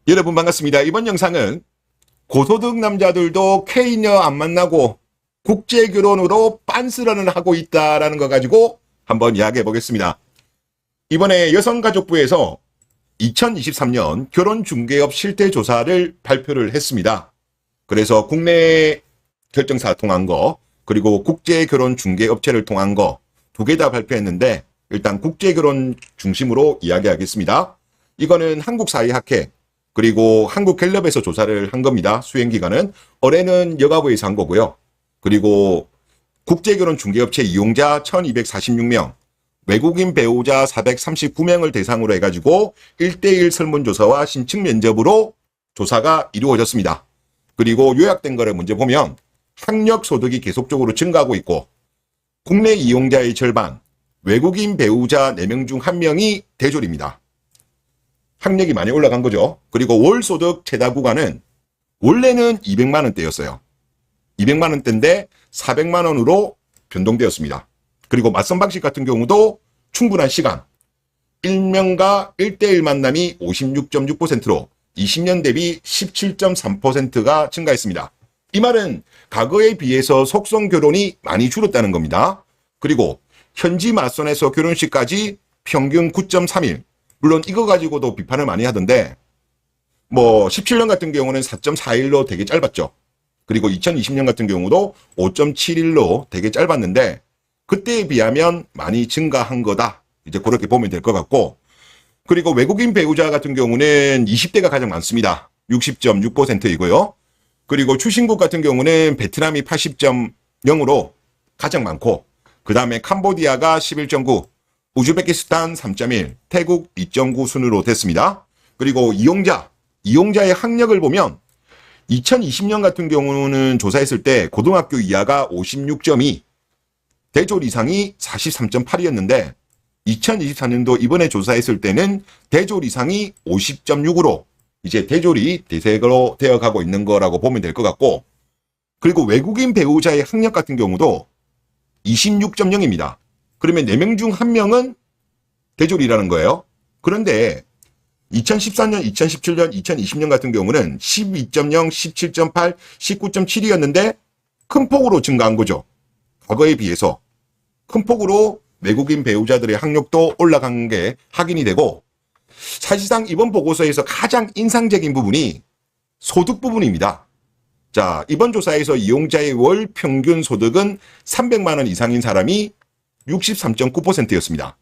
여러분 반갑습니다. 이번 영상은 고소득 남자들도 K녀 안 만나고 국제결혼으로 빤스런을 하고 있다라는 거 가지고 한번 이야기해 보겠습니다. 이번에 여성가족부에서 2023년 결혼중개업 실태조사를 발표를 했습니다. 그래서 국내 결정사 통한 거 그리고 국제결혼중개업체를 통한 거 두 개 다 발표했는데 일단 국제결혼 중심으로 이야기하겠습니다. 이거는 한국사회학회 그리고 한국갤럽에서 조사를 한 겁니다. 수행기간은. 올해는 여가부에서 한 거고요. 그리고 국제결혼 중개업체 이용자 1246명, 외국인 배우자 439명을 대상으로 해가지고 1대1 설문조사와 신층 면접으로 조사가 이루어졌습니다. 그리고 요약된 거를 먼저 보면 학력 소득이 계속적으로 증가하고 있고 국내 이용자의 절반, 외국인 배우자 4명 중 1명이 대졸입니다. 학력이 많이 올라간 거죠. 그리고 월 소득 최다 구간은 원래는 200만 원대였어요. 200만 원대인데 400만 원으로 변동되었습니다. 그리고 맞선 방식 같은 경우도 충분한 시간, 1명과 1대1 만남이 56.6%로 20년 대비 17.3%가 증가했습니다. 이 말은 과거에 비해서 속성 결혼이 많이 줄었다는 겁니다. 그리고 현지 맞선에서 결혼식까지 평균 9.3일, 물론 이거 가지고도 비판을 많이 하던데 17년 같은 경우는 4.4일로 되게 짧았죠. 그리고 2020년 같은 경우도 5.7일로 되게 짧았는데 그때에 비하면 많이 증가한 거다. 이제 그렇게 보면 될 것 같고, 그리고 외국인 배우자 같은 경우는 20대가 가장 많습니다. 60.6%이고요. 그리고 출신국 같은 경우는 베트남이 80.0으로 가장 많고, 그 다음에 캄보디아가 11.9, 우즈베키스탄 3.1, 태국 2.9 순으로 됐습니다. 그리고 이용자의 학력을 보면 2020년 같은 경우는 조사했을 때 고등학교 이하가 56.2, 대졸 이상이 43.8이었는데 2024년도 이번에 조사했을 때는 대졸 이상이 50.6으로 이제 대졸이 대세로 되어가고 있는 거라고 보면 될 것 같고, 그리고 외국인 배우자의 학력 같은 경우도 26.0입니다. 그러면 4명 중 1명은 대졸이라는 거예요. 그런데 2014년, 2017년, 2020년 같은 경우는 12.0, 17.8, 19.7이었는데 큰 폭으로 증가한 거죠. 과거에 비해서 큰 폭으로 외국인 배우자들의 학력도 올라간 게 확인이 되고, 사실상 이번 보고서에서 가장 인상적인 부분이 소득 부분입니다. 자, 이번 조사에서 이용자의 월 평균 소득은 300만 원 이상인 사람이 63.9%였습니다.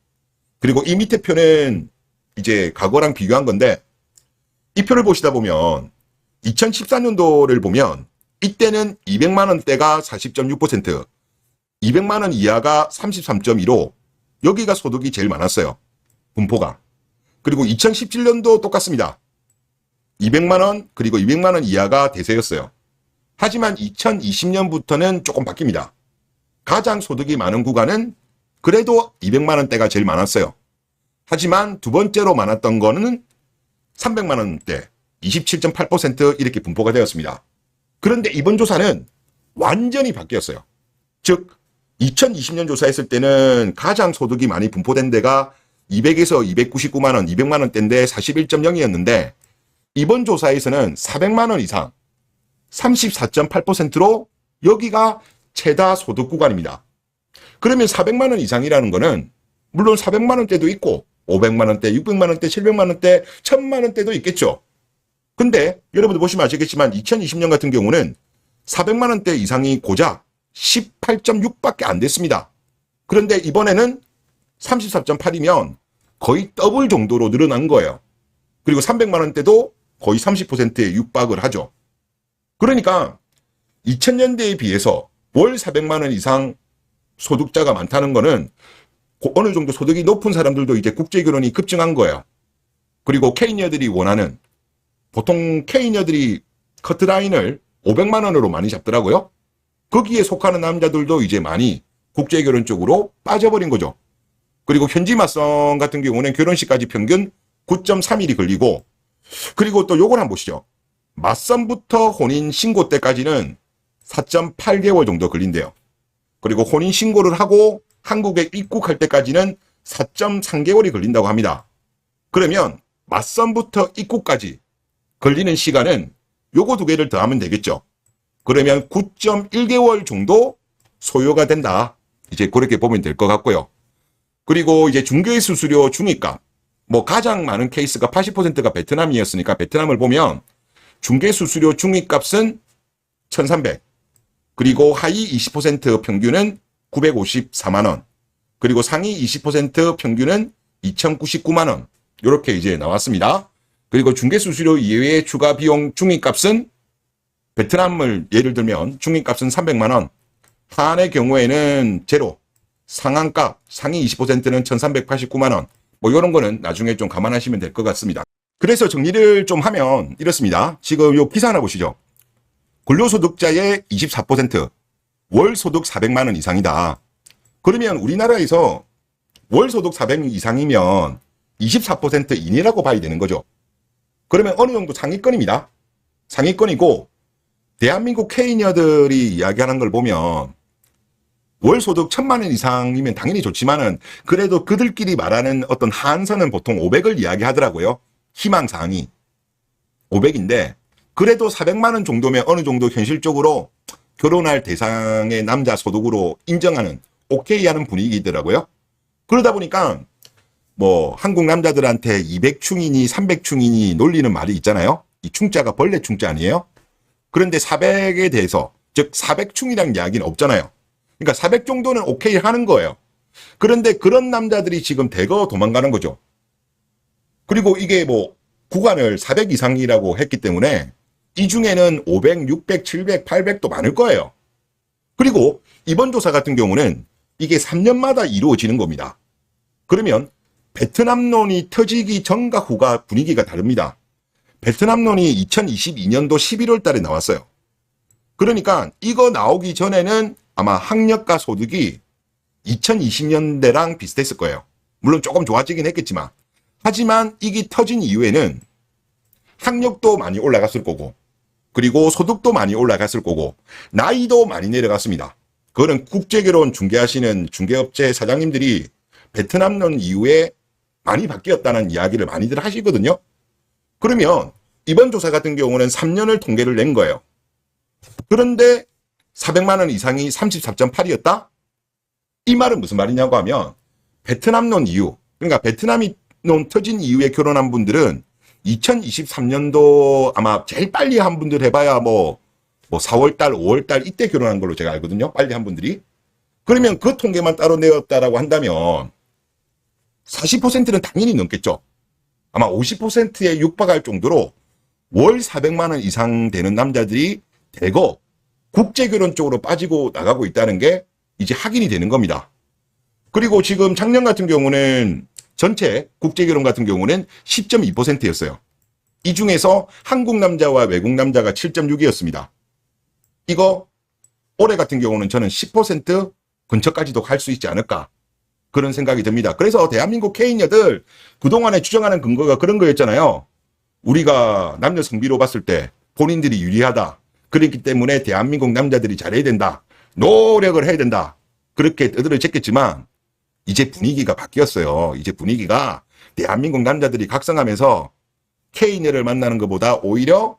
그리고 이 밑에 표는 이제 과거랑 비교한 건데, 이 표를 보시다 보면 2014년도를 보면 이때는 200만 원대가 40.6%, 200만 원 이하가 33.2로 여기가 소득이 제일 많았어요. 분포가. 그리고 2017년도 똑같습니다. 200만 원 그리고 200만 원 이하가 대세였어요. 하지만 2020년부터는 조금 바뀝니다. 가장 소득이 많은 구간은 그래도 200만 원대가 제일 많았어요. 하지만 두 번째로 많았던 거는 300만 원대, 27.8% 이렇게 분포가 되었습니다. 그런데 이번 조사는 완전히 바뀌었어요. 즉 2020년 조사했을 때는 가장 소득이 많이 분포된 데가 200에서 299만 원, 200만 원대인데 41.0이었는데 이번 조사에서는 400만 원 이상, 34.8%로 여기가 최다 소득 구간입니다. 그러면 400만 원 이상이라는 거는 물론 400만 원대도 있고 500만 원대, 600만 원대, 700만 원대, 1000만 원대도 있겠죠. 근데 여러분들 보시면 아시겠지만 2020년 같은 경우는 400만 원대 이상이 고작 18.6밖에 안 됐습니다. 그런데 이번에는 34.8이면 거의 더블 정도로 늘어난 거예요. 그리고 300만 원대도 거의 30%에 육박을 하죠. 그러니까 2000년대에 비해서 월 400만 원 이상 소득자가 많다는 거는 어느 정도 소득이 높은 사람들도 이제 국제결혼이 급증한 거예요. 그리고 K녀들이 원하는, 보통 K녀들이 커트라인을 500만 원으로 많이 잡더라고요. 거기에 속하는 남자들도 이제 많이 국제결혼 쪽으로 빠져버린 거죠. 그리고 현지 맞선 같은 경우는 결혼식까지 평균 9.3일이 걸리고, 그리고 또 요걸 한번 보시죠. 맞선부터 혼인 신고 때까지는 4.8개월 정도 걸린대요. 그리고 혼인 신고를 하고 한국에 입국할 때까지는 4.3개월이 걸린다고 합니다. 그러면 맞선부터 입국까지 걸리는 시간은 요거 두 개를 더하면 되겠죠. 그러면 9.1개월 정도 소요가 된다. 이제 그렇게 보면 될 것 같고요. 그리고 이제 중개 수수료 중위값. 뭐 가장 많은 케이스가 80%가 베트남이었으니까 베트남을 보면 중개 수수료 중위값은 1,300. 그리고 하위 20% 평균은 954만 원. 그리고 상위 20% 평균은 2,099만 원. 이렇게 이제 나왔습니다. 그리고 중개 수수료 이외의 추가 비용 중위값은 베트남을 예를 들면 중위값은 300만 원. 한의 경우에는 제로. 상한값 상위 20%는 1,389만 원. 뭐 이런 거는 나중에 좀 감안하시면 될 것 같습니다. 그래서 정리를 좀 하면 이렇습니다. 지금 요 기사 하나 보시죠. 근로소득자의 24%, 월 소득 400만 원 이상이다. 그러면 우리나라에서 월 소득 400만 원 이상이면 24% 인이라고 봐야 되는 거죠. 그러면 어느 정도 상위권입니다. 상위권이고 대한민국 K녀들이 이야기하는 걸 보면 월 소득 1,000만 원 이상이면 당연히 좋지만은 그래도 그들끼리 말하는 어떤 한선은 보통 500을 이야기하더라고요. 희망사항이 500인데 그래도 400만 원 정도면 어느 정도 현실적으로 결혼할 대상의 남자 소득으로 인정하는 오케이 하는 분위기더라고요. 그러다 보니까 뭐 한국 남자들한테 200충이니 300충이니 놀리는 말이 있잖아요. 이 충자가 벌레 충자 아니에요? 그런데 400에 대해서 즉 400충이라는 이야기는 없잖아요. 그러니까 400 정도는 오케이 하는 거예요. 그런데 그런 남자들이 지금 대거 도망가는 거죠. 그리고 이게 뭐 구간을 400 이상이라고 했기 때문에 이 중에는 500, 600, 700, 800도 많을 거예요. 그리고 이번 조사 같은 경우는 이게 3년마다 이루어지는 겁니다. 그러면 베트남론이 터지기 전과 후가 분위기가 다릅니다. 베트남론이 2022년도 11월 달에 나왔어요. 그러니까 이거 나오기 전에는 아마 학력과 소득이 2020년대랑 비슷했을 거예요. 물론 조금 좋아지긴 했겠지만. 하지만 이게 터진 이후에는 학력도 많이 올라갔을 거고 그리고 소득도 많이 올라갔을 거고 나이도 많이 내려갔습니다. 그거는 국제결혼 중개하시는 중개업체 사장님들이 베트남론 이후에 많이 바뀌었다는 이야기를 많이들 하시거든요. 그러면 이번 조사 같은 경우는 3년을 통계를 낸 거예요. 그런데 400만 원 이상이 34.8이었다? 이 말은 무슨 말이냐고 하면 베트남론 이후, 그러니까 베트남이 논 터진 이후에 결혼한 분들은 2023년도 아마 제일 빨리 한 분들 해봐야 뭐 4월달, 5월달 이때 결혼한 걸로 제가 알거든요. 빨리 한 분들이. 그러면 그 통계만 따로 내었다라고 한다면 40%는 당연히 넘겠죠. 아마 50%에 육박할 정도로 월 400만 원 이상 되는 남자들이 대거 국제결혼 쪽으로 빠지고 나가고 있다는 게 이제 확인이 되는 겁니다. 그리고 지금 작년 같은 경우는 전체 국제결혼 같은 경우는 10.2%였어요. 이 중에서 한국 남자와 외국 남자가 7.6이었습니다. 이거 올해 같은 경우는 저는 10% 근처까지도 갈 수 있지 않을까 그런 생각이 듭니다. 그래서 대한민국 K녀들 그동안에 주장하는 근거가 그런 거였잖아요. 우리가 남녀 성비로 봤을 때 본인들이 유리하다. 그렇기 때문에 대한민국 남자들이 잘해야 된다. 노력을 해야 된다. 그렇게 떠들어 챘겠지만 이제 분위기가 바뀌었어요. 이제 분위기가 대한민국 남자들이 각성하면서 K녀를 만나는 것보다 오히려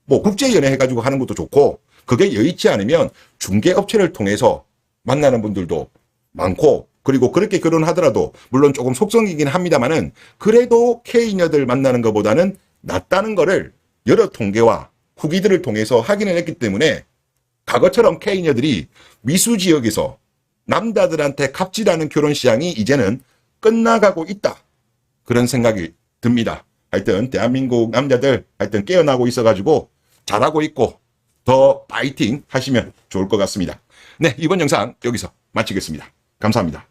뭐 국제연애 해가지고 하는 것도 좋고 그게 여의치 않으면 중개업체를 통해서 만나는 분들도 많고 그리고 그렇게 결혼하더라도 물론 조금 속성이긴 합니다만은 그래도 K녀들 만나는 것보다는 낫다는 거를 여러 통계와 후기들을 통해서 확인을 했기 때문에 과거처럼 K녀들이 미수 지역에서 남자들한테 갑질하는 결혼 시장이 이제는 끝나가고 있다. 그런 생각이 듭니다. 하여튼 대한민국 남자들 하여튼 깨어나고 있어가지고 잘하고 있고 더 파이팅 하시면 좋을 것 같습니다. 네, 이번 영상 여기서 마치겠습니다. 감사합니다.